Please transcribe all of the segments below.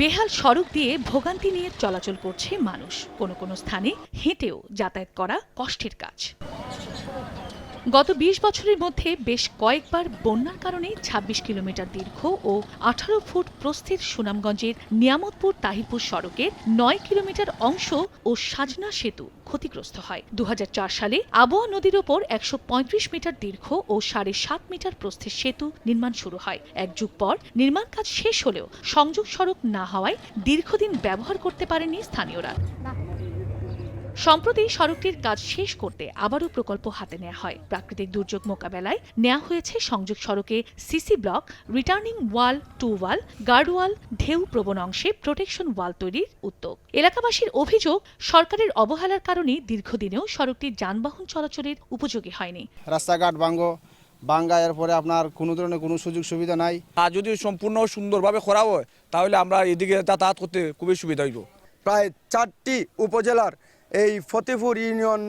বেহাল সড়ক দিয়ে ভোগান্তি নিয়ে চলাচল করছে মানুষ, কোনো কোনো স্থানে হেঁটেও যাতায়াত করা কষ্টের কাজ। গত ২০ বছরের মধ্যে বেশ কয়েকবার বন্যার কারণে ২৬ কিলোমিটার দীর্ঘ ও ১৮ ফুট প্রস্থের সুনামগঞ্জের নিয়ামতপুর তাহিরপুর সড়কের ৯ কিলোমিটার অংশ ও সাজনা সেতু ক্ষতিগ্রস্ত হয়। ২০০৪ সালে আবোয়া নদীর ওপর ১৩৫ মিটার দীর্ঘ ও ৭.৫ মিটার প্রস্থের সেতু নির্মাণ শুরু হয়। এক যুগ পর নির্মাণ কাজ শেষ হলেও সংযোগ সড়ক না হওয়ায় দীর্ঘদিন ব্যবহার করতে পারেনি স্থানীয়রা। সম্প্রতি সড়কটির কাজ শেষ করতে আবারও প্রকল্প হাতে নেওয়া হয়। প্রাকৃতিক দুর্যোগ মোকাবেলায় নেওয়া হয়েছে সংযোগ সড়কে CC block, returning wall, to all, guard wall, ঢেউ প্রবণ অংশে প্রোটেকশন ওয়াল তৈরির উদ্যোগ। এলাকাবাসীর অভিযোগ, সরকারের অবহেলার কারণে দীর্ঘদিনেও সড়কটি যানবাহন চলাচলের উপযোগী হয়নি। রাস্তাঘাট ভাঙ্গা, এরপরে আপনার কোনো ধরনের কোনো সুযোগ সুবিধা নাই। আর যদি সম্পূর্ণ সুন্দরভাবে করা হয় তাহলে আমরা এদিকে যাতায়াত করতে খুবই সুবিধা হইব। প্রায় 4টি উপজেলার এই ফতেপুর ইউনিয়ন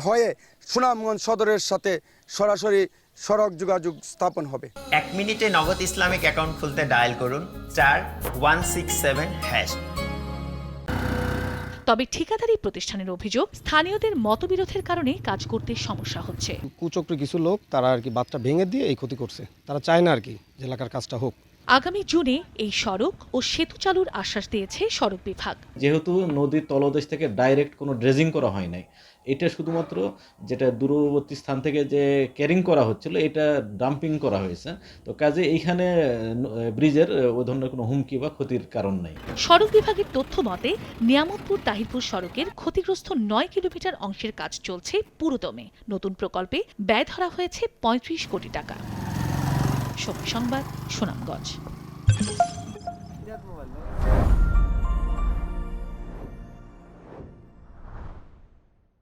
হয়ে সুনামগঞ্জ সদরের সাথে সরাসরি সড়ক যোগাযোগ স্থাপন হবে। 1 মিনিটে নগদ ইসলামিক অ্যাকাউন্ট খুলতে ডায়াল করুন *167#। তবে ঠিকাদারি প্রতিষ্ঠানের অভিযোগ, স্থানীয়দের মতবিরোধের কারণে কাজ করতে সমস্যা হচ্ছে। কুচক্রী কিছু লোক তারা বাঁধটা ভেঙে দিয়ে এই ক্ষতি করছে। তারা চায় না যে এলাকার কাজটা হোক। আগামী জুনে এই সড়ক ও সেতু চালুর আশ্বাস দিয়েছে সড়ক বিভাগ। যেহেতু নদীর তলদেশ থেকে ডাইরেক্ট কোনো ড্রেজিং করা হয় নাই, এটা শুধুমাত্র যেটা দূরবর্তী স্থান থেকে যে ক্যারিং করা হচ্ছিল এটা ডাম্পিং করা হয়েছে। তো কাজে এইখানে ব্রিজের ওই ধরনের কোনো হুমকি বা ক্ষতির কারণ নাই। সড়ক বিভাগের তথ্য মতে নিয়ামতপুর তাহিরপুর সড়কের ক্ষতিগ্রস্ত ৯ কিলোমিটার অংশের কাজ চলছে পুরোদমে। নতুন প্রকল্পে ব্যয় ধরা হয়েছে ৩৫ কোটি টাকা। সময় সংবাদ, সুনামগঞ্জ।